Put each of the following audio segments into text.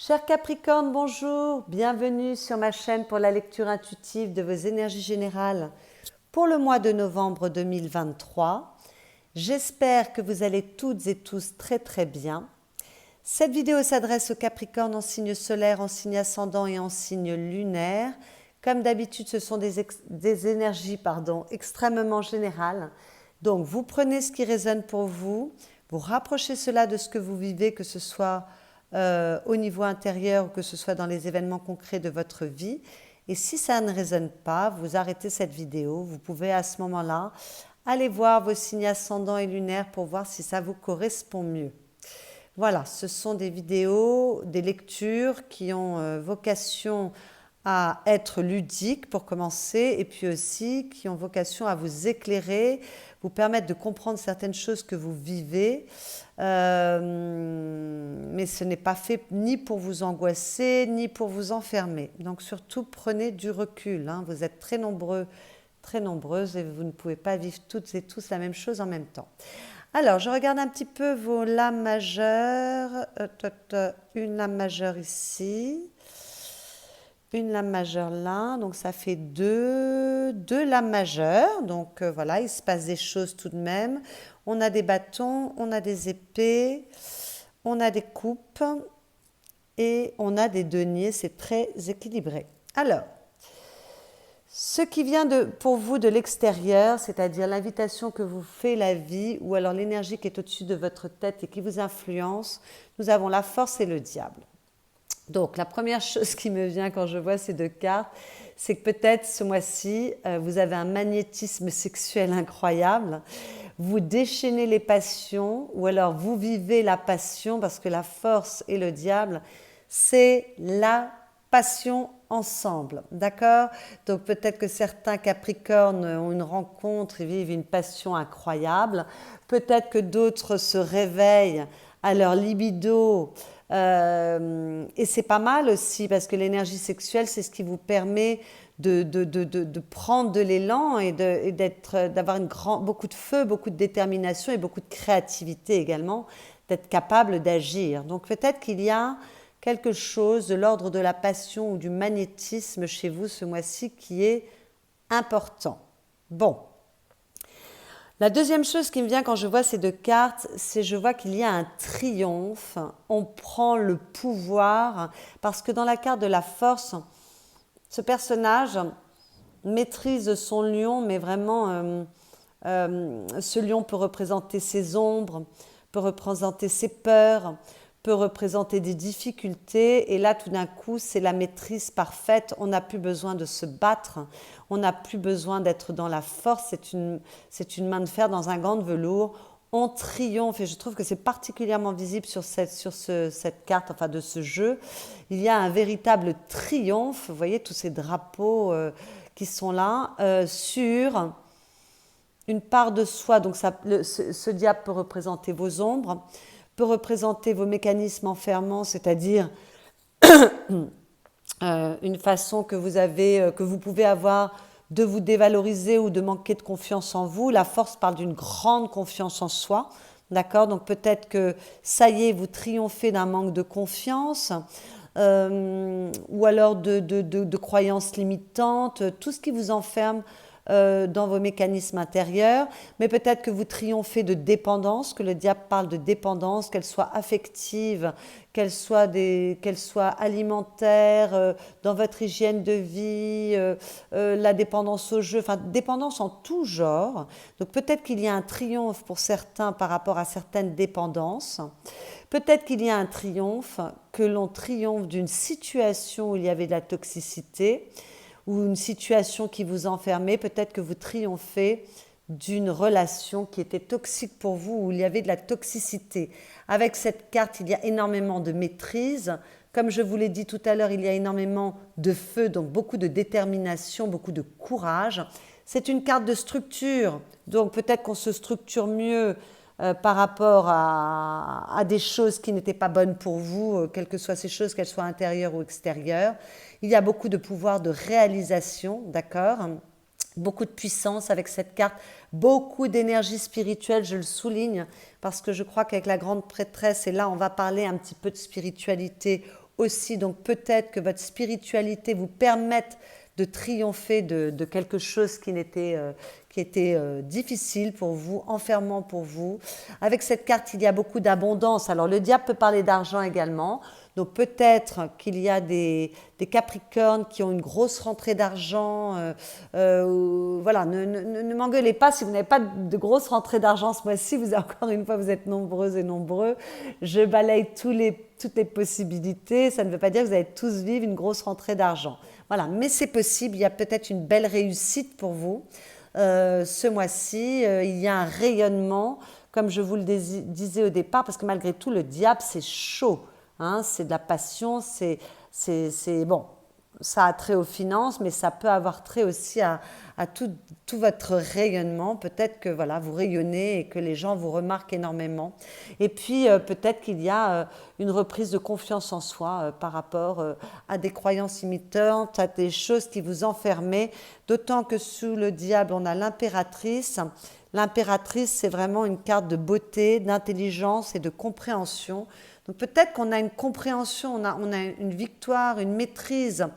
Chers Capricornes, bonjour, bienvenue sur ma chaîne pour la lecture intuitive de vos énergies générales pour le mois de novembre 2023. J'espère que vous allez toutes et tous très bien. Cette vidéo s'adresse aux Capricornes en signe solaire, en signe ascendant et en signe lunaire. Comme d'habitude, ce sont des énergies extrêmement générales. Donc, vous prenez ce qui résonne pour vous, vous rapprochez cela de ce que vous vivez, que ce soit au niveau intérieur ou que ce soit dans les événements concrets de votre vie. Et si ça ne résonne pas, vous arrêtez cette vidéo. Vous pouvez à ce moment-là aller voir vos signes ascendants et lunaires pour voir si ça vous correspond mieux. Voilà, ce sont des vidéos, des lectures qui ont vocation à être ludiques pour commencer et puis aussi qui ont vocation à vous éclairer, vous permettre de comprendre certaines choses que vous vivez. Mais ce n'est pas fait ni pour vous angoisser, ni pour vous enfermer. Donc surtout, prenez du recul. Hein. Vous êtes très nombreux, très nombreuses et vous ne pouvez pas vivre toutes et tous la même chose en même temps. Alors, je regarde un petit peu vos lames majeures. Une lame majeure ici. Une lame majeure là, donc ça fait deux lames majeures. Donc voilà, il se passe des choses tout de même. On a des bâtons, on a des épées, on a des coupes et on a des deniers. C'est très équilibré. Alors, ce qui vient pour vous de l'extérieur, c'est-à-dire l'invitation que vous fait la vie ou alors l'énergie qui est au-dessus de votre tête et qui vous influence, nous avons la force et le diable. Donc, la première chose qui me vient quand je vois ces deux cartes, c'est que peut-être ce mois-ci, vous avez un magnétisme sexuel incroyable. Vous déchaînez les passions ou alors vous vivez la passion parce que la force et le diable, c'est la passion ensemble. D'accord? Donc, peut-être que certains Capricornes ont une rencontre et vivent une passion incroyable. Peut-être que d'autres se réveillent à leur libido. Et c'est pas mal aussi parce que l'énergie sexuelle, c'est ce qui vous permet de prendre de l'élan et d'avoir beaucoup de feu, beaucoup de détermination et beaucoup de créativité également, d'être capable d'agir. Donc peut-être qu'il y a quelque chose de l'ordre de la passion ou du magnétisme chez vous ce mois-ci qui est important. Bon. La deuxième chose qui me vient quand je vois ces deux cartes, c'est je vois qu'il y a un triomphe. On prend le pouvoir parce que dans la carte de la force, ce personnage maîtrise son lion, mais vraiment, ce lion peut représenter ses ombres, peut représenter ses peurs, peut représenter des difficultés. Et là, tout d'un coup, c'est la maîtrise parfaite. On n'a plus besoin de se battre. On n'a plus besoin d'être dans la force. C'est une main de fer dans un gant de velours. On triomphe. Et je trouve que c'est particulièrement visible sur cette carte, enfin de ce jeu. Il y a un véritable triomphe. Vous voyez tous ces drapeaux qui sont là sur une part de soi. Donc ce diable peut représenter vos ombres, peut représenter vos mécanismes enfermants, c'est-à-dire une façon que vous pouvez avoir de vous dévaloriser ou de manquer de confiance en vous. La force parle d'une grande confiance en soi, d'accord? Donc peut-être que ça y est, vous triomphez d'un manque de confiance ou alors de croyances limitantes, tout ce qui vous enferme dans vos mécanismes intérieurs, mais peut-être que vous triomphez de dépendance, que le diable parle de dépendance, qu'elle soit affective, qu'elle soit alimentaire, dans votre hygiène de vie, la dépendance au jeu, enfin dépendance en tout genre. Donc peut-être qu'il y a un triomphe pour certains par rapport à certaines dépendances. Peut-être qu'il y a un triomphe, que l'on triomphe d'une situation où il y avait de la toxicité, ou une situation qui vous enfermait, peut-être que vous triomphez d'une relation qui était toxique pour vous, où il y avait de la toxicité. Avec cette carte, il y a énormément de maîtrise. Comme je vous l'ai dit tout à l'heure, il y a énormément de feu, donc beaucoup de détermination, beaucoup de courage. C'est une carte de structure, donc peut-être qu'on se structure mieux par rapport à des choses qui n'étaient pas bonnes pour vous, quelles que soient ces choses, qu'elles soient intérieures ou extérieures. Il y a beaucoup de pouvoir de réalisation, d'accord ? Beaucoup de puissance avec cette carte, beaucoup d'énergie spirituelle, je le souligne, parce que je crois qu'avec la grande prêtresse, et là on va parler un petit peu de spiritualité aussi. Donc peut-être que votre spiritualité vous permette de triompher de quelque chose qui était difficile pour vous, enfermant pour vous. Avec cette carte, il y a beaucoup d'abondance. Alors le diable peut parler d'argent également. Donc peut-être qu'il y a des Capricornes qui ont une grosse rentrée d'argent. Voilà, ne m'engueulez pas si vous n'avez pas de grosse rentrée d'argent ce mois-ci. Encore une fois, vous êtes nombreuses et nombreux. Je balaye toutes les possibilités. Ça ne veut pas dire que vous allez tous vivre une grosse rentrée d'argent. Voilà, mais c'est possible. Il y a peut-être une belle réussite pour vous. Ce mois-ci, il y a un rayonnement, comme je vous le disais au départ, parce que malgré tout, le diable, c'est chaud. Hein, c'est de la passion, bon, ça a trait aux finances, mais ça peut avoir trait aussi à tout votre rayonnement. Peut-être que voilà, vous rayonnez et que les gens vous remarquent énormément. Et puis peut-être qu'il y a une reprise de confiance en soi par rapport à des croyances limitantes, à des choses qui vous enfermaient. D'autant que sous le diable, on a l'impératrice. L'impératrice, c'est vraiment une carte de beauté, d'intelligence et de compréhension. Donc peut-être qu'on a une compréhension, on a une victoire, une maîtrise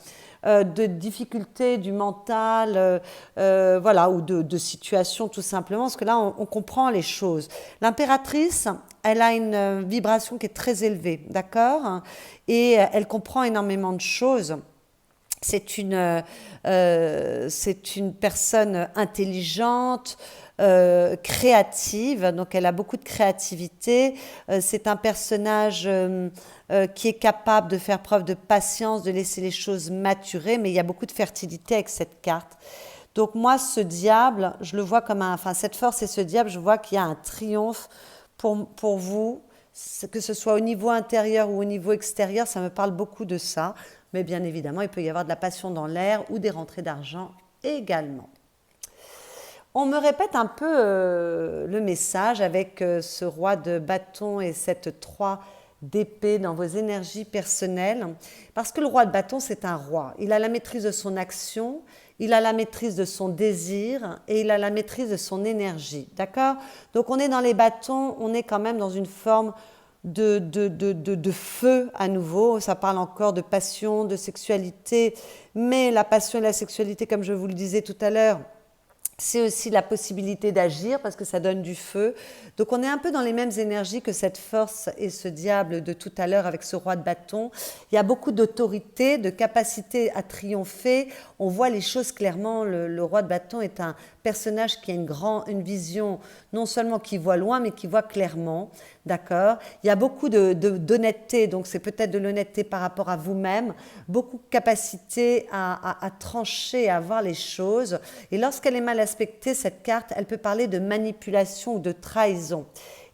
de difficultés du mental, voilà, ou de situations tout simplement, parce que là, on comprend les choses. L'impératrice, elle a une vibration qui est très élevée, d'accord? Et elle comprend énormément de choses. C'est une personne intelligente, créative, donc elle a beaucoup de créativité. C'est un personnage qui est capable de faire preuve de patience, de laisser les choses maturer, mais il y a beaucoup de fertilité avec cette carte. Donc moi, ce diable, je le vois comme cette force et ce diable, je vois qu'il y a un triomphe pour vous, que ce soit au niveau intérieur ou au niveau extérieur, ça me parle beaucoup de ça. Mais bien évidemment, il peut y avoir de la passion dans l'air ou des rentrées d'argent également. On me répète un peu le message avec ce roi de bâton et cette 3 d'épée dans vos énergies personnelles. Parce que le roi de bâton, c'est un roi. Il a la maîtrise de son action, il a la maîtrise de son désir et il a la maîtrise de son énergie. D'accord? Donc on est dans les bâtons, on est quand même dans une forme de feu à nouveau. Ça parle encore de passion, de sexualité. Mais la passion et la sexualité, comme je vous le disais tout à l'heure, c'est aussi la possibilité d'agir parce que ça donne du feu. Donc on est un peu dans les mêmes énergies que cette force et ce diable de tout à l'heure avec ce roi de bâton. Il y a beaucoup d'autorité, de capacité à triompher. On voit les choses clairement. Le roi de bâton est un personnage qui a une vision, non seulement qui voit loin, mais qui voit clairement. D'accord? Il y a beaucoup d'honnêteté, donc c'est peut-être de l'honnêteté par rapport à vous-même, beaucoup de capacité à trancher, à voir les choses. Et lorsqu'elle est mal aspectée, cette carte, elle peut parler de manipulation ou de trahison.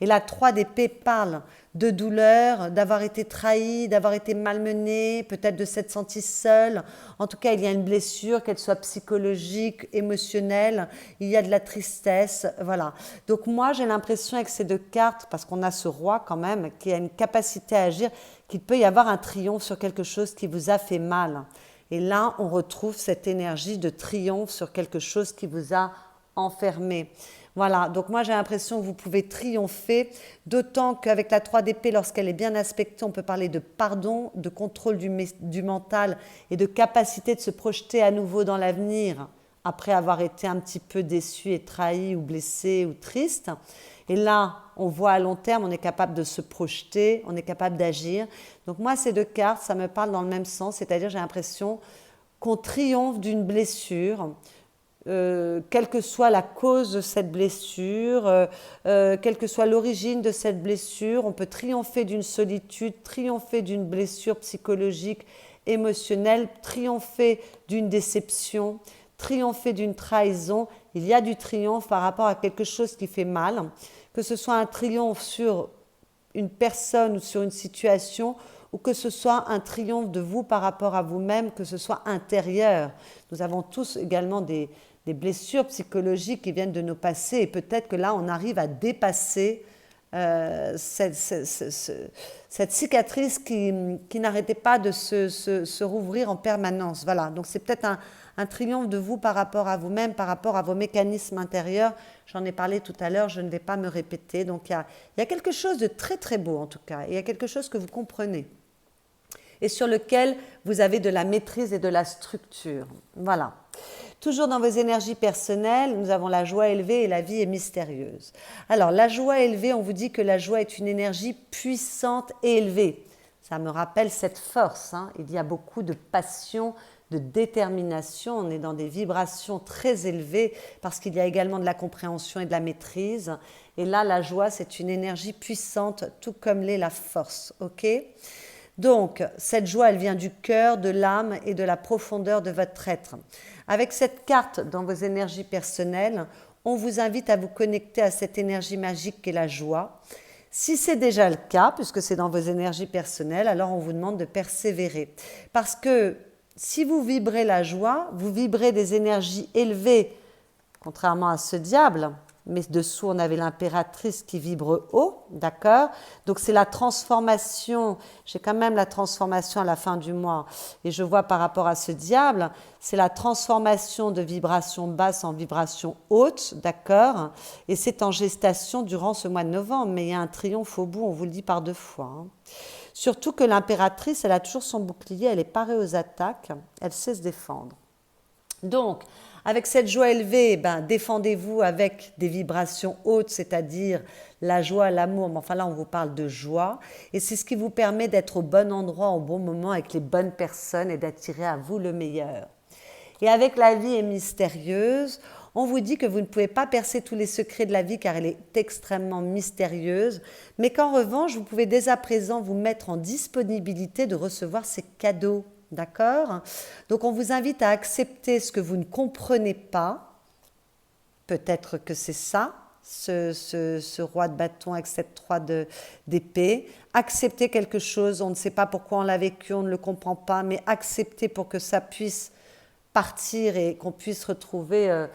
Et la 3 d'épée parle de douleur, d'avoir été trahi, d'avoir été malmené, peut-être de s'être senti seul. En tout cas, il y a une blessure, qu'elle soit psychologique, émotionnelle, il y a de la tristesse, voilà. Donc moi, j'ai l'impression avec ces 2 cartes, parce qu'on a ce roi quand même, qui a une capacité à agir, qu'il peut y avoir un triomphe sur quelque chose qui vous a fait mal. Et là, on retrouve cette énergie de triomphe sur quelque chose qui vous a enfermé. Voilà, donc moi j'ai l'impression que vous pouvez triompher, d'autant qu'avec la 3 d'épée, lorsqu'elle est bien aspectée, on peut parler de pardon, de contrôle du mental et de capacité de se projeter à nouveau dans l'avenir après avoir été un petit peu déçu et trahi ou blessé ou triste. Et là, on voit à long terme, on est capable de se projeter, on est capable d'agir. Donc moi, ces 2 cartes, ça me parle dans le même sens, c'est-à-dire j'ai l'impression qu'on triomphe d'une blessure, quelle que soit la cause de cette blessure, quelle que soit l'origine de cette blessure, on peut triompher d'une solitude, triompher d'une blessure psychologique, émotionnelle, triompher d'une déception, triompher d'une trahison. Il y a du triomphe par rapport à quelque chose qui fait mal, que ce soit un triomphe sur une personne ou sur une situation, ou que ce soit un triomphe de vous par rapport à vous-même, que ce soit intérieur. Nous avons tous également des blessures psychologiques qui viennent de nos passés et peut-être que là, on arrive à dépasser cette cicatrice qui n'arrêtait pas de se rouvrir en permanence. Voilà, donc c'est peut-être un triomphe de vous par rapport à vous-même, par rapport à vos mécanismes intérieurs. J'en ai parlé tout à l'heure, je ne vais pas me répéter. Donc il y a quelque chose de très très beau en tout cas, il y a quelque chose que vous comprenez. et sur lequel vous avez de la maîtrise et de la structure. Voilà. Toujours dans vos énergies personnelles, nous avons la joie élevée et la vie est mystérieuse. Alors, la joie élevée, on vous dit que la joie est une énergie puissante et élevée. Ça me rappelle cette force, hein. Il y a beaucoup de passion, de détermination. On est dans des vibrations très élevées parce qu'il y a également de la compréhension et de la maîtrise. Et là, la joie, c'est une énergie puissante, tout comme l'est la force. Ok ? Donc, cette joie, elle vient du cœur, de l'âme et de la profondeur de votre être. Avec cette carte dans vos énergies personnelles, on vous invite à vous connecter à cette énergie magique qu'est la joie. Si c'est déjà le cas, puisque c'est dans vos énergies personnelles, alors on vous demande de persévérer. Parce que si vous vibrez la joie, vous vibrez des énergies élevées, contrairement à ce diable. Mais dessous, on avait l'impératrice qui vibre haut, d'accord? Donc, c'est la transformation. J'ai quand même la transformation à la fin du mois. Et je vois par rapport à ce diable, c'est la transformation de vibration basse en vibration haute, d'accord? Et c'est en gestation durant ce mois de novembre. Mais il y a un triomphe au bout, on vous le dit par 2 fois. Hein. Surtout que l'impératrice, elle a toujours son bouclier, elle est parée aux attaques, elle sait se défendre. Donc, avec cette joie élevée, défendez-vous avec des vibrations hautes, c'est-à-dire la joie, l'amour. Mais enfin là, on vous parle de joie. Et c'est ce qui vous permet d'être au bon endroit, au bon moment, avec les bonnes personnes et d'attirer à vous le meilleur. Et avec la vie est mystérieuse, on vous dit que vous ne pouvez pas percer tous les secrets de la vie car elle est extrêmement mystérieuse, mais qu'en revanche, vous pouvez dès à présent vous mettre en disponibilité de recevoir ces cadeaux. D'accord? Donc on vous invite à accepter ce que vous ne comprenez pas. Peut-être que c'est ça, ce roi de bâton avec cette 3 d'épée. Accepter quelque chose, on ne sait pas pourquoi on l'a vécu, on ne le comprend pas, mais accepter pour que ça puisse partir et qu'on puisse retrouver,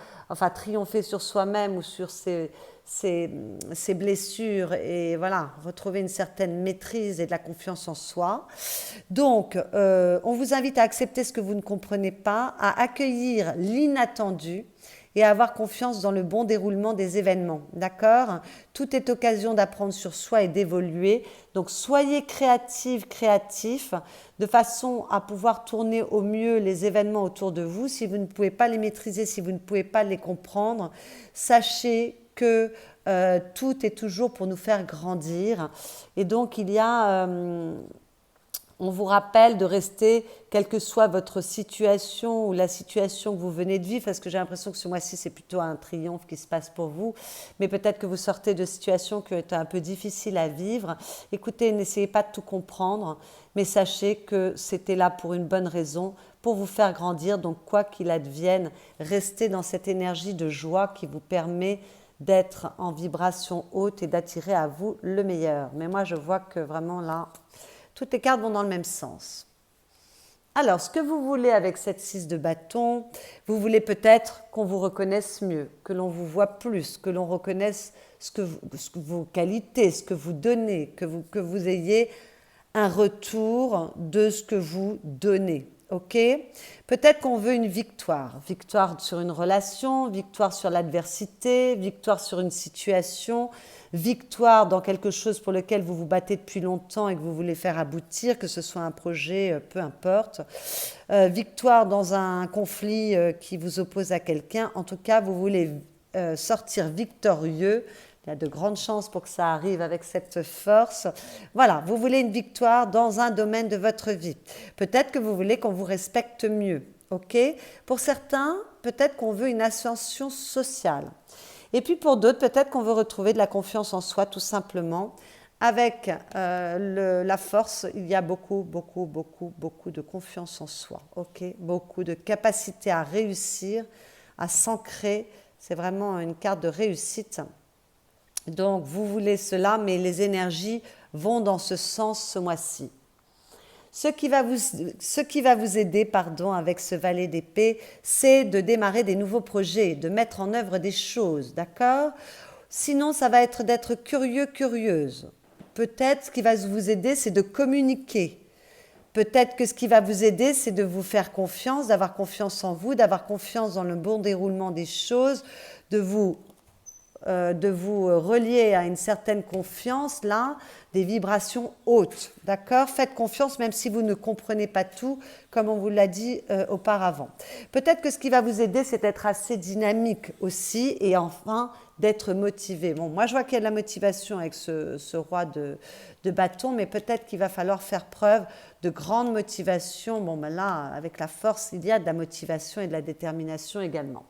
triompher sur soi-même ou sur ses blessures et voilà, retrouver une certaine maîtrise et de la confiance en soi. Donc, on vous invite à accepter ce que vous ne comprenez pas, à accueillir l'inattendu et à avoir confiance dans le bon déroulement des événements, d'accord? Tout est occasion d'apprendre sur soi et d'évoluer. Donc, soyez créatifs, de façon à pouvoir tourner au mieux les événements autour de vous. Si vous ne pouvez pas les maîtriser, si vous ne pouvez pas les comprendre, sachez que tout est toujours pour nous faire grandir. Et donc, il y a... on vous rappelle de rester, quelle que soit votre situation ou la situation que vous venez de vivre, parce que j'ai l'impression que ce mois-ci, c'est plutôt un triomphe qui se passe pour vous, mais peut-être que vous sortez de situations qui ont été un peu difficiles à vivre. Écoutez, n'essayez pas de tout comprendre, mais sachez que c'était là pour une bonne raison, pour vous faire grandir. Donc, quoi qu'il advienne, restez dans cette énergie de joie qui vous permet d'être en vibration haute et d'attirer à vous le meilleur. Mais moi, je vois que vraiment là... toutes les cartes vont dans le même sens. Alors, ce que vous voulez avec cette 6 de bâton, vous voulez peut-être qu'on vous reconnaisse mieux, que l'on vous voit plus, que l'on reconnaisse vos qualités, ce que vous donnez, que vous ayez un retour de ce que vous donnez. Ok ? Peut-être qu'on veut une victoire. Victoire sur une relation, victoire sur l'adversité, victoire sur une situation, victoire dans quelque chose pour lequel vous vous battez depuis longtemps et que vous voulez faire aboutir, que ce soit un projet, peu importe. Victoire dans un conflit qui vous oppose à quelqu'un. En tout cas, vous voulez sortir victorieux. Il y a de grandes chances pour que ça arrive avec cette force. Voilà, vous voulez une victoire dans un domaine de votre vie. Peut-être que vous voulez qu'on vous respecte mieux. Ok ? Pour certains, peut-être qu'on veut une ascension sociale. Et puis pour d'autres, peut-être qu'on veut retrouver de la confiance en soi tout simplement. Avec la force, il y a beaucoup de confiance en soi. Ok ? Beaucoup de capacité à réussir, à s'ancrer. C'est vraiment une carte de réussite. Donc, vous voulez cela, mais les énergies vont dans ce sens ce mois-ci. Ce qui va vous aider, avec ce valet d'épée, c'est de démarrer des nouveaux projets, de mettre en œuvre des choses, d'accord ? Sinon, ça va être d'être curieux, curieuse. Peut-être ce qui va vous aider, c'est de communiquer. Peut-être que ce qui va vous aider, c'est de vous faire confiance, d'avoir confiance en vous, d'avoir confiance dans le bon déroulement des choses, de vous de vous relier à une certaine confiance, là, des vibrations hautes, d'accord? Faites confiance même si vous ne comprenez pas tout, comme on vous l'a dit auparavant. Peut-être que ce qui va vous aider, c'est d'être assez dynamique aussi et enfin d'être motivé. Bon, moi je vois qu'il y a de la motivation avec ce roi de bâton, mais peut-être qu'il va falloir faire preuve de grande motivation. Bon, ben là, avec la force, il y a de la motivation et de la détermination également.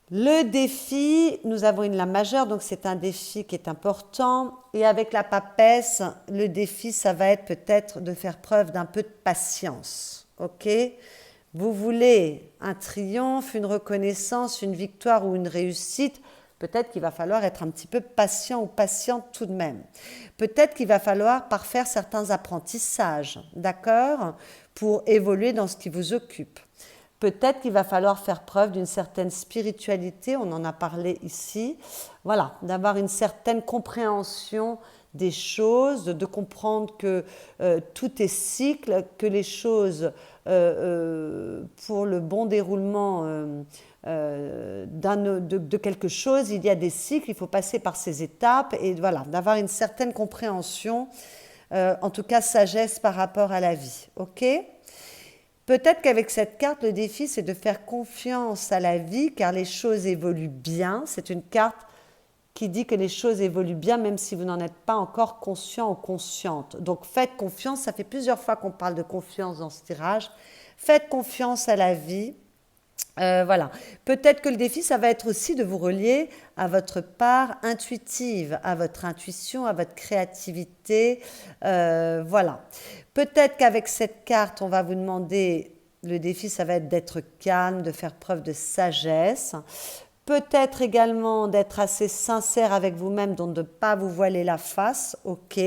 Le défi, nous avons une lame majeure, donc c'est un défi qui est important. Et avec la papesse, le défi, ça va être peut-être de faire preuve d'un peu de patience. Ok? Vous voulez un triomphe, une reconnaissance, une victoire ou une réussite, peut-être qu'il va falloir être un petit peu patient ou patiente tout de même. Peut-être qu'il va falloir parfaire certains apprentissages, d'accord, pour évoluer dans ce qui vous occupe. Peut-être qu'il va falloir faire preuve d'une certaine spiritualité, on en a parlé ici, voilà, d'avoir une certaine compréhension des choses, de comprendre que tout est cycle, que les choses, pour le bon déroulement de quelque chose, il y a des cycles, il faut passer par ces étapes, et voilà, d'avoir une certaine compréhension, en tout cas sagesse par rapport à la vie, ok ? Peut-être qu'avec cette carte, le défi, c'est de faire confiance à la vie, car les choses évoluent bien. C'est une carte qui dit que les choses évoluent bien, même si vous n'en êtes pas encore conscient ou consciente. Donc faites confiance, ça fait plusieurs fois qu'on parle de confiance dans ce tirage. Faites confiance à la vie. Voilà. Peut-être que le défi, ça va être aussi de vous relier à votre part intuitive, à votre intuition, à votre créativité. Voilà. Peut-être qu'avec cette carte, on va vous demander, le défi, ça va être d'être calme, de faire preuve de sagesse. Peut-être également d'être assez sincère avec vous-même, donc de ne pas vous voiler la face, ok.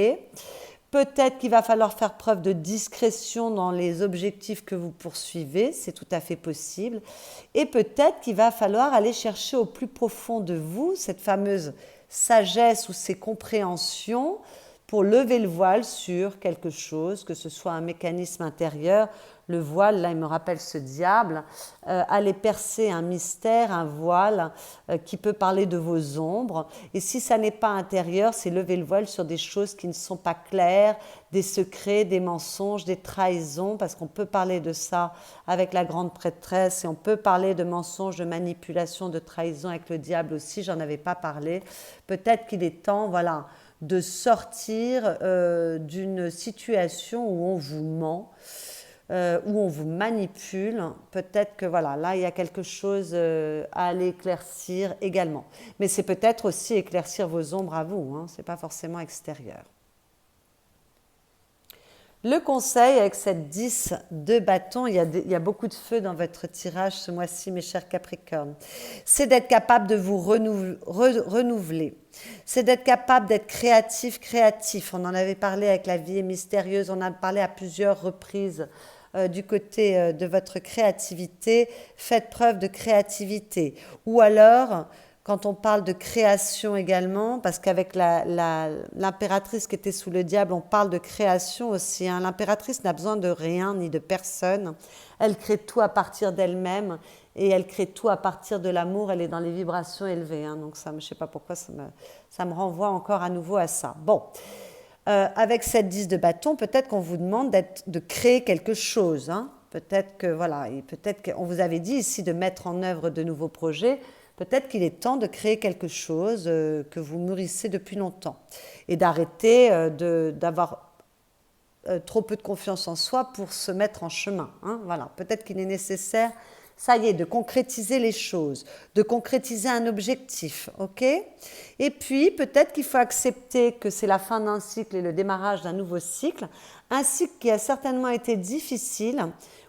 Peut-être qu'il va falloir faire preuve de discrétion dans les objectifs que vous poursuivez, c'est tout à fait possible. Et peut-être qu'il va falloir aller chercher au plus profond de vous cette fameuse sagesse ou ces compréhensions pour lever le voile sur quelque chose, que ce soit un mécanisme intérieur. Le voile, là, il me rappelle ce diable, aller percer un mystère, un voile qui peut parler de vos ombres. Et si ça n'est pas intérieur, c'est lever le voile sur des choses qui ne sont pas claires, des secrets, des mensonges, des trahisons, parce qu'on peut parler de ça avec la grande prêtresse et on peut parler de mensonges, de manipulation, de trahison avec le diable aussi, j'en avais pas parlé. Peut-être qu'il est temps, voilà, de sortir d'une situation où on vous ment, où on vous manipule. Peut-être que voilà, là il y a quelque chose à aller éclaircir également. Mais c'est peut-être aussi éclaircir vos ombres à vous, hein, c'est pas forcément extérieur. Le conseil avec cette 10 de bâton, il y a beaucoup de feu dans votre tirage ce mois-ci, mes chers Capricornes. C'est d'être capable de vous renouveler. C'est d'être capable d'être créatif. On en avait parlé avec la vie est mystérieuse, on en a parlé à plusieurs reprises du côté de votre créativité. Faites preuve de créativité. Ou alors, quand on parle de création également, parce qu'avec l'impératrice qui était sous le diable, on parle de création aussi. Hein. L'impératrice n'a besoin de rien ni de personne. Elle crée tout à partir d'elle-même et elle crée tout à partir de l'amour. Elle est dans les vibrations élevées. Hein. Donc ça, je ne sais pas pourquoi ça me renvoie encore à nouveau à ça. Bon, avec cette 10 de bâton, peut-être qu'on vous demande de créer quelque chose. Hein. Peut-être que voilà, et peut-être qu'on vous avait dit ici de mettre en œuvre de nouveaux projets. Peut-être qu'il est temps de créer quelque chose que vous nourrissez depuis longtemps et d'arrêter d'avoir trop peu de confiance en soi pour se mettre en chemin. Hein, voilà. Peut-être qu'il est nécessaire, ça y est, de concrétiser les choses, de concrétiser un objectif, ok ? Et puis, peut-être qu'il faut accepter que c'est la fin d'un cycle et le démarrage d'un nouveau cycle, un cycle qui a certainement été difficile,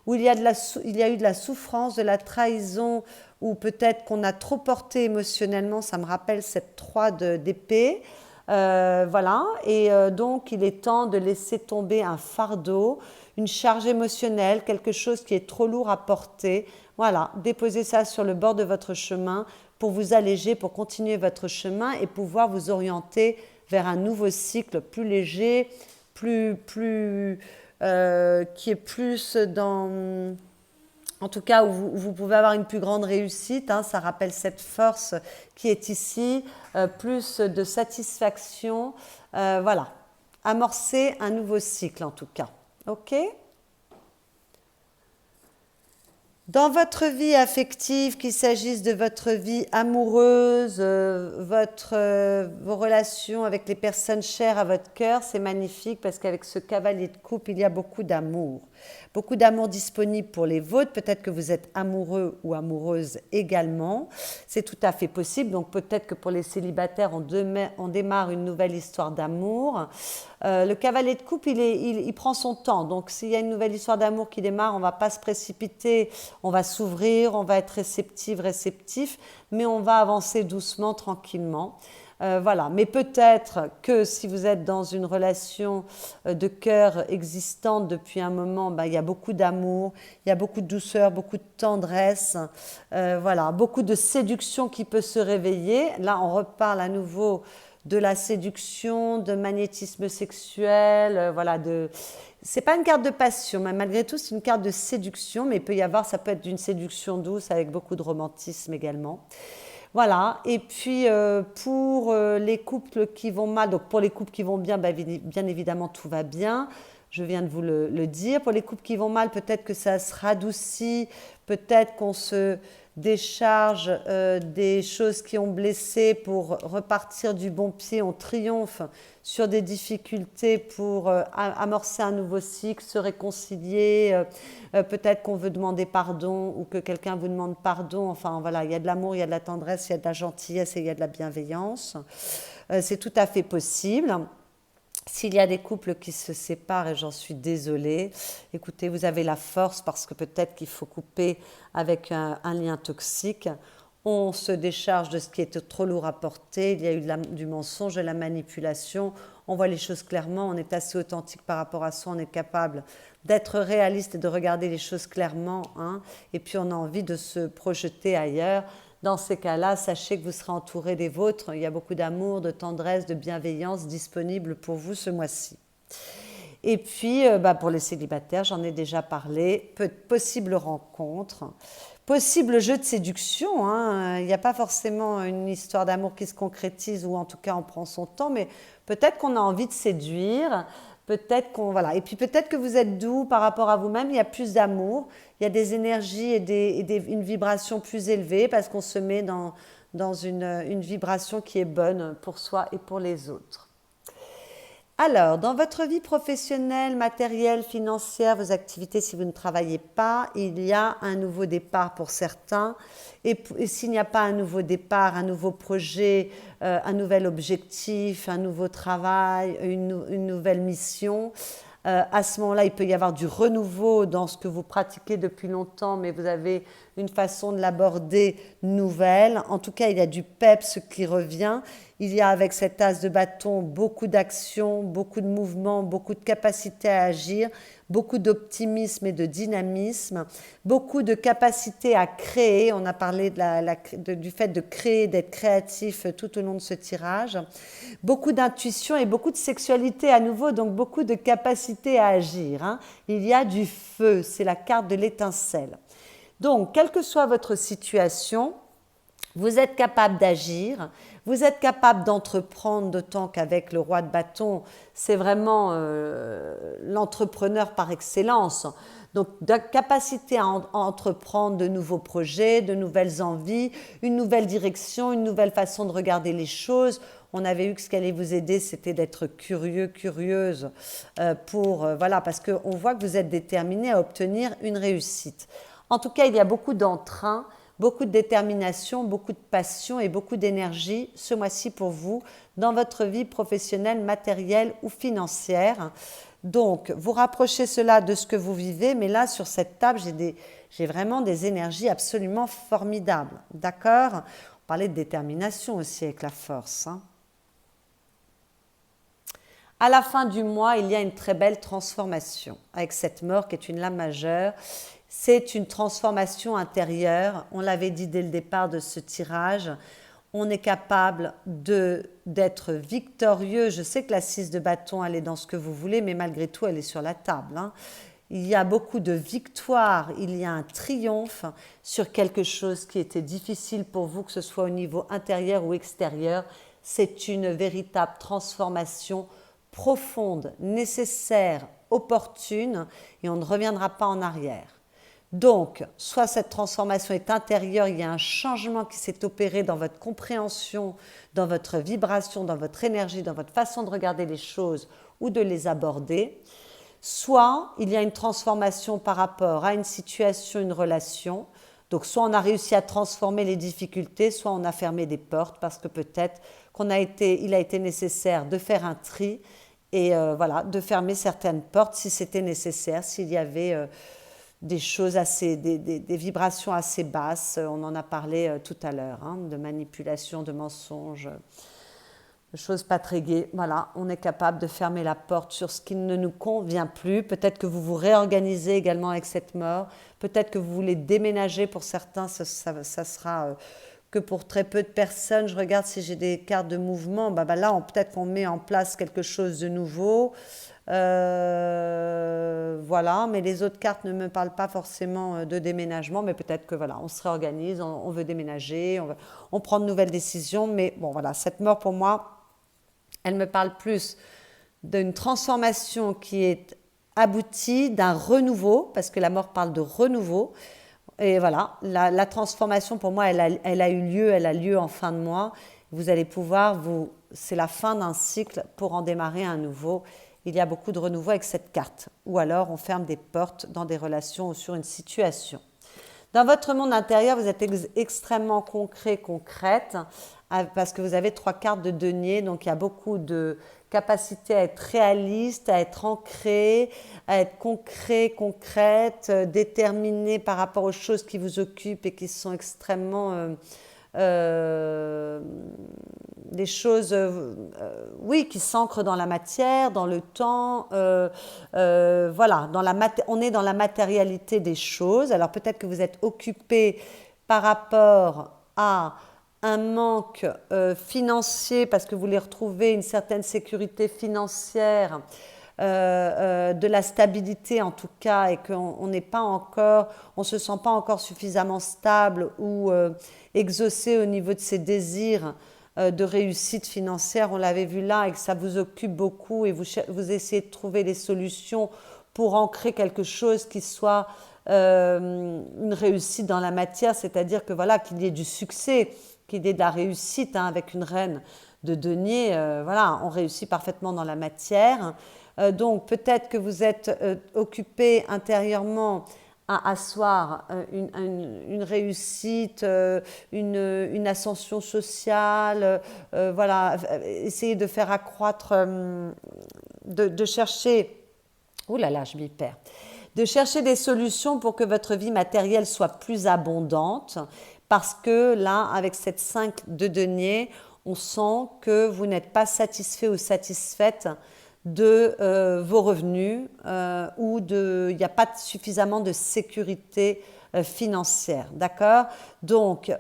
où il y a eu de la souffrance, de la trahison, ou peut-être qu'on a trop porté émotionnellement, ça me rappelle cette 3 d'épée, voilà, et donc il est temps de laisser tomber un fardeau, une charge émotionnelle, quelque chose qui est trop lourd à porter, voilà, déposez ça sur le bord de votre chemin pour vous alléger, pour continuer votre chemin et pouvoir vous orienter vers un nouveau cycle plus léger, qui est plus dans En tout cas, où vous pouvez avoir une plus grande réussite, hein, ça rappelle cette force qui est ici, plus de satisfaction. Voilà, amorcer un nouveau cycle en tout cas. Ok? Dans votre vie affective, qu'il s'agisse de votre vie amoureuse, vos relations avec les personnes chères à votre cœur, c'est magnifique parce qu'avec ce cavalier de coupe, il y a beaucoup d'amour. Beaucoup d'amour disponible pour les vôtres. Peut-être que vous êtes amoureux ou amoureuse également. C'est tout à fait possible. Donc peut-être que pour les célibataires, on démarre une nouvelle histoire d'amour. Le cavalier de coupe, il prend son temps. Donc s'il y a une nouvelle histoire d'amour qui démarre, on ne va pas se précipiter, on va s'ouvrir, on va être réceptif, mais on va avancer doucement, tranquillement. Voilà, mais peut-être que si vous êtes dans une relation de cœur existante depuis un moment, ben, il y a beaucoup d'amour, il y a beaucoup de douceur, beaucoup de tendresse, voilà, beaucoup de séduction qui peut se réveiller. Là, on reparle à nouveau de la séduction, de magnétisme sexuel, voilà, c'est pas une carte de passion, mais malgré tout, c'est une carte de séduction, mais il peut y avoir, ça peut être d'une séduction douce avec beaucoup de romantisme également. Voilà, et puis pour les couples qui vont mal, donc pour les couples qui vont bien, bien évidemment tout va bien, je viens de vous le dire. Pour les couples qui vont mal, peut-être que ça se radoucit, peut-être qu'on se décharge des choses qui ont blessé pour repartir du bon pied, on triomphe sur des difficultés pour amorcer un nouveau cycle, se réconcilier, peut-être qu'on veut demander pardon ou que quelqu'un vous demande pardon, enfin voilà, il y a de l'amour, il y a de la tendresse, il y a de la gentillesse et il y a de la bienveillance. C'est tout à fait possible. S'il y a des couples qui se séparent, et j'en suis désolée, écoutez, vous avez la force parce que peut-être qu'il faut couper avec un lien toxique. On se décharge de ce qui était trop lourd à porter, il y a eu du mensonge, de la manipulation, on voit les choses clairement, on est assez authentique par rapport à soi, on est capable d'être réaliste et de regarder les choses clairement, hein, et puis on a envie de se projeter ailleurs. Dans ces cas-là, sachez que vous serez entouré des vôtres. Il y a beaucoup d'amour, de tendresse, de bienveillance disponible pour vous ce mois-ci. Et puis, pour les célibataires, j'en ai déjà parlé, possible rencontre, possible jeu de séduction. Hein. Il n'y a pas forcément une histoire d'amour qui se concrétise ou en tout cas on prend son temps, mais peut-être qu'on a envie de séduire. Peut-être qu'on voilà, et puis peut-être que vous êtes doux par rapport à vous-même, il y a plus d'amour, il y a des énergies et une vibration plus élevée parce qu'on se met dans une vibration qui est bonne pour soi et pour les autres. Alors, dans votre vie professionnelle, matérielle, financière, vos activités, si vous ne travaillez pas, il y a un nouveau départ pour certains. Et s'il n'y a pas un nouveau départ, un nouveau projet, un nouvel objectif, un nouveau travail, une nouvelle mission, à ce moment-là, il peut y avoir du renouveau dans ce que vous pratiquez depuis longtemps, mais vous avez une façon de l'aborder nouvelle. En tout cas, il y a du peps qui revient. Il y a avec cet as de bâton beaucoup d'action, beaucoup de mouvement, beaucoup de capacité à agir, beaucoup d'optimisme et de dynamisme, beaucoup de capacité à créer. On a parlé du fait de créer, d'être créatif tout au long de ce tirage. Beaucoup d'intuition et beaucoup de sexualité à nouveau, donc beaucoup de capacité à agir. Hein. Il y a du feu, c'est la carte de l'étincelle. Donc, quelle que soit votre situation, vous êtes capable d'agir, vous êtes capable d'entreprendre, d'autant qu'avec le roi de bâton, c'est vraiment l'entrepreneur par excellence. Donc, de capacité à entreprendre de nouveaux projets, de nouvelles envies, une nouvelle direction, une nouvelle façon de regarder les choses. On avait eu que ce qui allait vous aider, c'était d'être curieux, curieuse, voilà, parce qu'on voit que vous êtes déterminé à obtenir une réussite. En tout cas, il y a beaucoup d'entrain, beaucoup de détermination, beaucoup de passion et beaucoup d'énergie ce mois-ci pour vous dans votre vie professionnelle, matérielle ou financière. Donc, vous rapprochez cela de ce que vous vivez, mais là, sur cette table, j'ai vraiment des énergies absolument formidables. D'accord ? On parlait de détermination aussi avec la force. Hein. À la fin du mois, il y a une très belle transformation avec cette mort qui est une lame majeure. C'est une transformation intérieure. On l'avait dit dès le départ de ce tirage. On est capable d'être victorieux. Je sais que la 6 de bâton, elle est dans ce que vous voulez, mais malgré tout, elle est sur la table. Hein. il y a beaucoup de victoires, il y a un triomphe sur quelque chose qui était difficile pour vous, que ce soit au niveau intérieur ou extérieur. C'est une véritable transformation profonde, nécessaire, opportune, et on ne reviendra pas en arrière. Donc, soit cette transformation est intérieure, il y a un changement qui s'est opéré dans votre compréhension, dans votre vibration, dans votre énergie, dans votre façon de regarder les choses ou de les aborder. Soit il y a une transformation par rapport à une situation, une relation. Donc, soit on a réussi à transformer les difficultés, soit on a fermé des portes parce que peut-être il a été nécessaire de faire un tri et voilà, de fermer certaines portes si c'était nécessaire, s'il y avait des choses des vibrations assez basses. On en a parlé tout à l'heure, hein, de manipulation, de mensonges, de choses pas très gaies. Voilà, on est capable de fermer la porte sur ce qui ne nous convient plus. Peut-être que vous vous réorganisez également avec cette mort. Peut-être que vous voulez déménager. Pour certains, ça sera que pour très peu de personnes. Je regarde si j'ai des cartes de mouvement. Là, peut-être qu'on met en place quelque chose de nouveau. Voilà, mais les autres cartes ne me parlent pas forcément de déménagement, mais peut-être que voilà, on se réorganise, on veut déménager, on prend de nouvelles décisions, mais bon voilà, cette mort pour moi, elle me parle plus d'une transformation qui est aboutie, d'un renouveau, parce que la mort parle de renouveau, et voilà, la transformation pour moi, elle a lieu en fin de mois, vous allez pouvoir, c'est la fin d'un cycle pour en démarrer un nouveau. Il y a beaucoup de renouveau avec cette carte. Ou alors, on ferme des portes dans des relations ou sur une situation. Dans votre monde intérieur, vous êtes extrêmement concrète, parce que vous avez 3 cartes de denier. Donc, il y a beaucoup de capacité à être réaliste, à être ancré, à être concrète, déterminé par rapport aux choses qui vous occupent et qui sont extrêmement... des choses oui, qui s'ancrent dans la matière, dans le temps, voilà, on est dans la matérialité des choses. Alors peut-être que vous êtes occupé par rapport à un manque financier parce que vous voulez retrouver une certaine sécurité financière, de la stabilité en tout cas, et qu'on n'est pas encore, on se sent pas encore suffisamment stable ou exaucé au niveau de ses désirs de réussite financière. On l'avait vu là, et que ça vous occupe beaucoup, et vous essayez de trouver des solutions pour ancrer quelque chose qui soit une réussite dans la matière, c'est-à-dire que voilà, qu'il y ait du succès, qu'il y ait de la réussite, hein, avec une reine de denier, voilà, on réussit parfaitement dans la matière. Donc peut-être que vous êtes occupé intérieurement à asseoir une réussite, une ascension sociale, voilà, essayer de faire accroître, de chercher, ouh là là, je m'y perds, de chercher des solutions pour que votre vie matérielle soit plus abondante, parce que là, avec cette 5 de denier, on sent que vous n'êtes pas satisfait ou satisfaite de vos revenus, ou il n'y a pas suffisamment de sécurité financière, d'accord? Donc,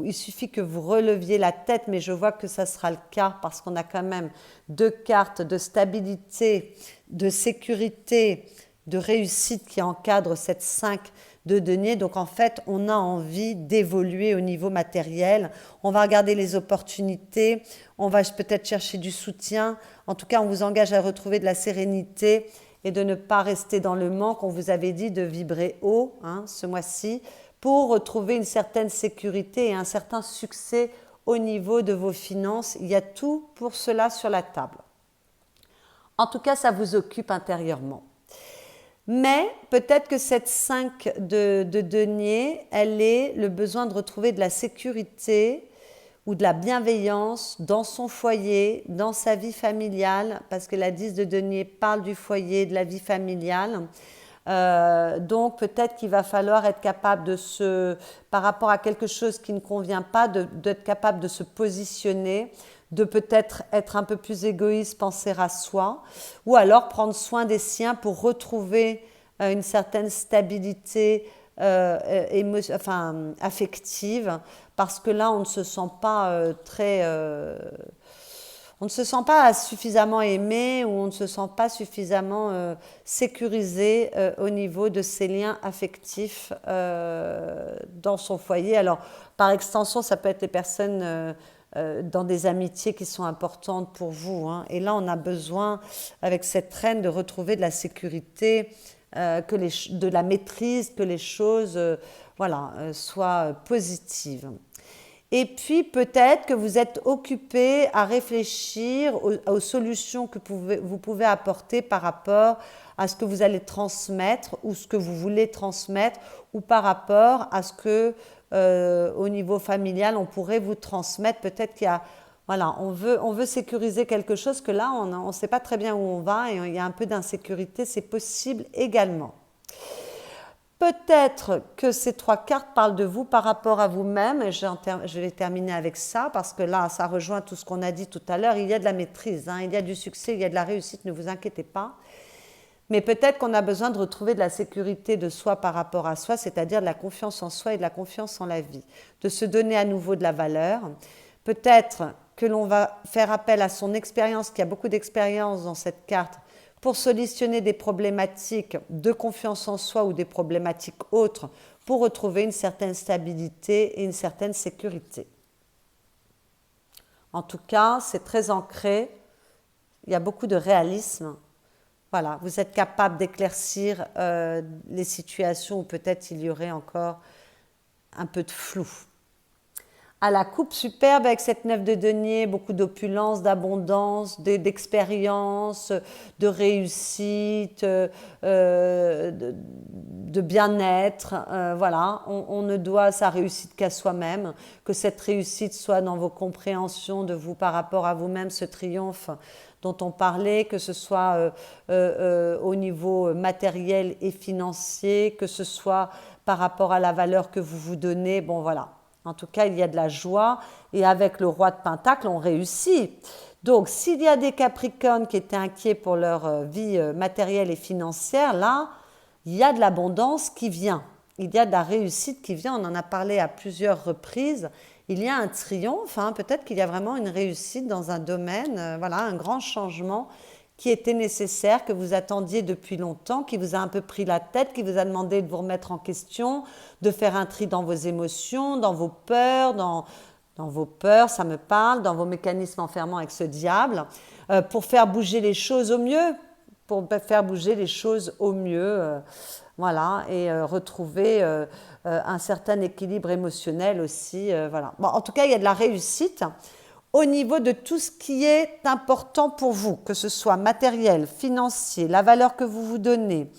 il suffit que vous releviez la tête, mais je vois que ça sera le cas parce qu'on a quand même 2 cartes de stabilité, de sécurité, de réussite qui encadrent cette 5 de denier. Donc en fait, on a envie d'évoluer au niveau matériel. On va regarder les opportunités, on va peut-être chercher du soutien. En tout cas, on vous engage à retrouver de la sérénité et de ne pas rester dans le manque. On vous avait dit de vibrer haut, hein, ce mois-ci, pour retrouver une certaine sécurité et un certain succès au niveau de vos finances. Il y a tout pour cela sur la table. En tout cas, ça vous occupe intérieurement. Mais peut-être que cette 5 de denier, elle est le besoin de retrouver de la sécurité ou de la bienveillance dans son foyer, dans sa vie familiale, parce que la 10 de denier parle du foyer, de la vie familiale. Donc peut-être qu'il va falloir être capable par rapport à quelque chose qui ne convient pas, d'être capable de se positionner, de peut-être être un peu plus égoïste, penser à soi, ou alors prendre soin des siens pour retrouver une certaine stabilité affective, parce que là on ne se sent pas on ne se sent pas suffisamment aimé ou on ne se sent pas suffisamment sécurisé au niveau de ses liens affectifs dans son foyer. Alors, par extension, ça peut être les personnes dans des amitiés qui sont importantes pour vous, hein. Et là, on a besoin, avec cette reine, de retrouver de la sécurité, de la maîtrise, que les choses soient positives. Et puis peut-être que vous êtes occupé à réfléchir aux solutions que vous pouvez apporter par rapport à ce que vous allez transmettre ou ce que vous voulez transmettre ou par rapport à ce que au niveau familial on pourrait vous transmettre. Peut-être qu'il y a, voilà, on veut sécuriser quelque chose que là on ne sait pas très bien où on va et il y a un peu d'insécurité, c'est possible également. Peut-être que ces 3 cartes parlent de vous par rapport à vous-même, et je vais terminer avec ça, parce que là, ça rejoint tout ce qu'on a dit tout à l'heure. Il y a de la maîtrise, hein, il y a du succès, il y a de la réussite, ne vous inquiétez pas. Mais peut-être qu'on a besoin de retrouver de la sécurité de soi par rapport à soi, c'est-à-dire de la confiance en soi et de la confiance en la vie, de se donner à nouveau de la valeur. Peut-être que l'on va faire appel à son expérience, qu'il y a beaucoup d'expérience dans cette carte, pour solutionner des problématiques de confiance en soi ou des problématiques autres, pour retrouver une certaine stabilité et une certaine sécurité. En tout cas, c'est très ancré, il y a beaucoup de réalisme. Voilà, vous êtes capable d'éclaircir les situations où peut-être il y aurait encore un peu de flou. À la coupe superbe avec cette 9 de denier, beaucoup d'opulence, d'abondance, d'expérience, de réussite, de bien-être. Voilà, on ne doit sa réussite qu'à soi-même, que cette réussite soit dans vos compréhensions de vous par rapport à vous-même, ce triomphe dont on parlait, que ce soit au niveau matériel et financier, que ce soit par rapport à la valeur que vous vous donnez. Bon, voilà. En tout cas, il y a de la joie et avec le roi de Pentacle, on réussit. Donc, s'il y a des Capricornes qui étaient inquiets pour leur vie matérielle et financière, là, il y a de l'abondance qui vient. Il y a de la réussite qui vient. On en a parlé à plusieurs reprises. Il y a un triomphe. Hein, peut-être qu'il y a vraiment une réussite dans un domaine. Voilà, un grand changement qui était nécessaire, que vous attendiez depuis longtemps, qui vous a un peu pris la tête, qui vous a demandé de vous remettre en question, de faire un tri dans vos émotions, dans vos peurs, dans vos peurs, ça me parle, dans vos mécanismes enfermants avec ce diable, pour faire bouger les choses au mieux, voilà, et retrouver un certain équilibre émotionnel aussi, voilà. Bon, en tout cas, il y a de la réussite au niveau de tout ce qui est important pour vous, que ce soit matériel, financier, la valeur que vous vous donnez,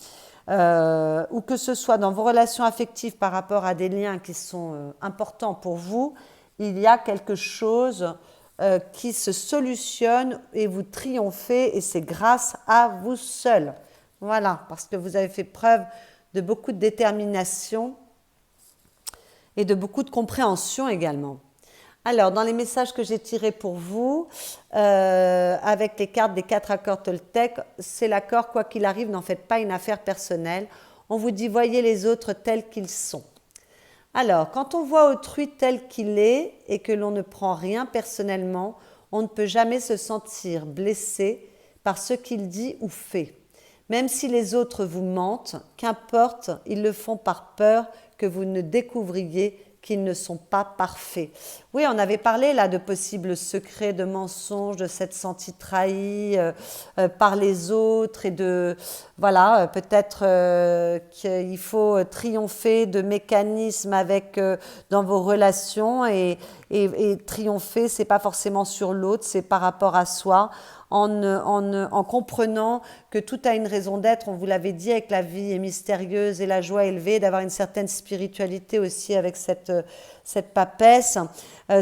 ou que ce soit dans vos relations affectives par rapport à des liens qui sont importants pour vous, il y a quelque chose qui se solutionne et vous triomphez, et c'est grâce à vous seul. Voilà, parce que vous avez fait preuve de beaucoup de détermination et de beaucoup de compréhension également. Alors, dans les messages que j'ai tirés pour vous, avec les cartes des 4 accords Toltec, c'est l'accord, quoi qu'il arrive, n'en faites pas une affaire personnelle. On vous dit, voyez les autres tels qu'ils sont. Alors, quand on voit autrui tel qu'il est et que l'on ne prend rien personnellement, on ne peut jamais se sentir blessé par ce qu'il dit ou fait. Même si les autres vous mentent, qu'importe, ils le font par peur que vous ne découvriez qu'ils ne sont pas parfaits. Oui, on avait parlé là de possibles secrets, de mensonges, de s'être senti trahi par les autres et de, voilà, peut-être qu'il faut triompher de mécanismes dans vos relations et triompher, c'est pas forcément sur l'autre, c'est par rapport à soi. En comprenant que tout a une raison d'être, on vous l'avait dit, avec la vie est mystérieuse et la joie élevée, d'avoir une certaine spiritualité aussi avec cette papesse,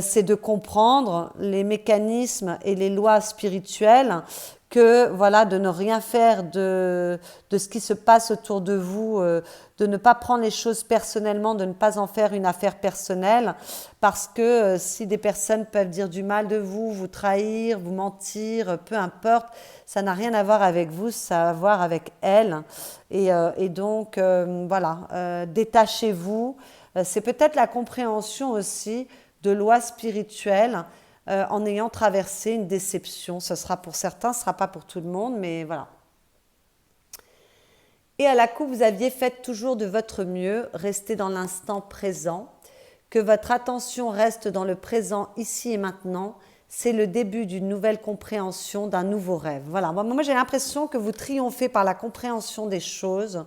c'est de comprendre les mécanismes et les lois spirituelles, que voilà, de ne rien faire de ce qui se passe autour de vous, de ne pas prendre les choses personnellement, de ne pas en faire une affaire personnelle, parce que si des personnes peuvent dire du mal de vous, vous trahir, vous mentir, peu importe, ça n'a rien à voir avec vous, ça a à voir avec elles. Et donc, voilà, détachez-vous. C'est peut-être la compréhension aussi de lois spirituelles en ayant traversé une déception. Ce sera pour certains, ce ne sera pas pour tout le monde, mais voilà. Et à la coupe, vous aviez fait toujours de votre mieux, restez dans l'instant présent, que votre attention reste dans le présent, ici et maintenant. C'est le début d'une nouvelle compréhension, d'un nouveau rêve. Voilà, moi j'ai l'impression que vous triomphez par la compréhension des choses.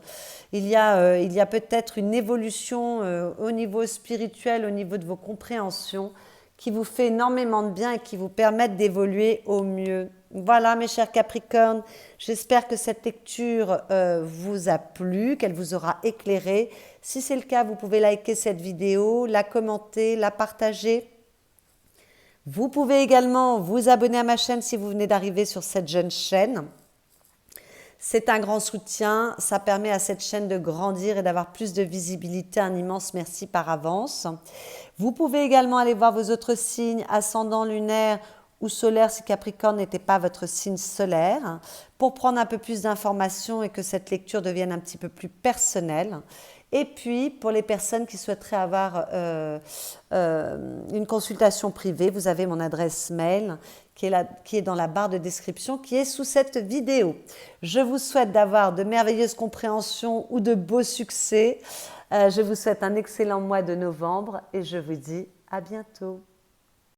Il y a peut-être une évolution au niveau spirituel, au niveau de vos compréhensions, qui vous fait énormément de bien et qui vous permettent d'évoluer au mieux. Voilà mes chers Capricornes, j'espère que cette lecture vous a plu, qu'elle vous aura éclairé. Si c'est le cas, vous pouvez liker cette vidéo, la commenter, la partager. Vous pouvez également vous abonner à ma chaîne si vous venez d'arriver sur cette jeune chaîne. C'est un grand soutien, ça permet à cette chaîne de grandir et d'avoir plus de visibilité. Un immense merci par avance. Vous pouvez également aller voir vos autres signes, ascendant, lunaire ou solaire si Capricorne n'était pas votre signe solaire, pour prendre un peu plus d'informations et que cette lecture devienne un petit peu plus personnelle. Et puis, pour les personnes qui souhaiteraient avoir une consultation privée, vous avez mon adresse mail qui est dans la barre de description, qui est sous cette vidéo. Je vous souhaite d'avoir de merveilleuses compréhensions ou de beaux succès. Je vous souhaite un excellent mois de novembre et je vous dis à bientôt.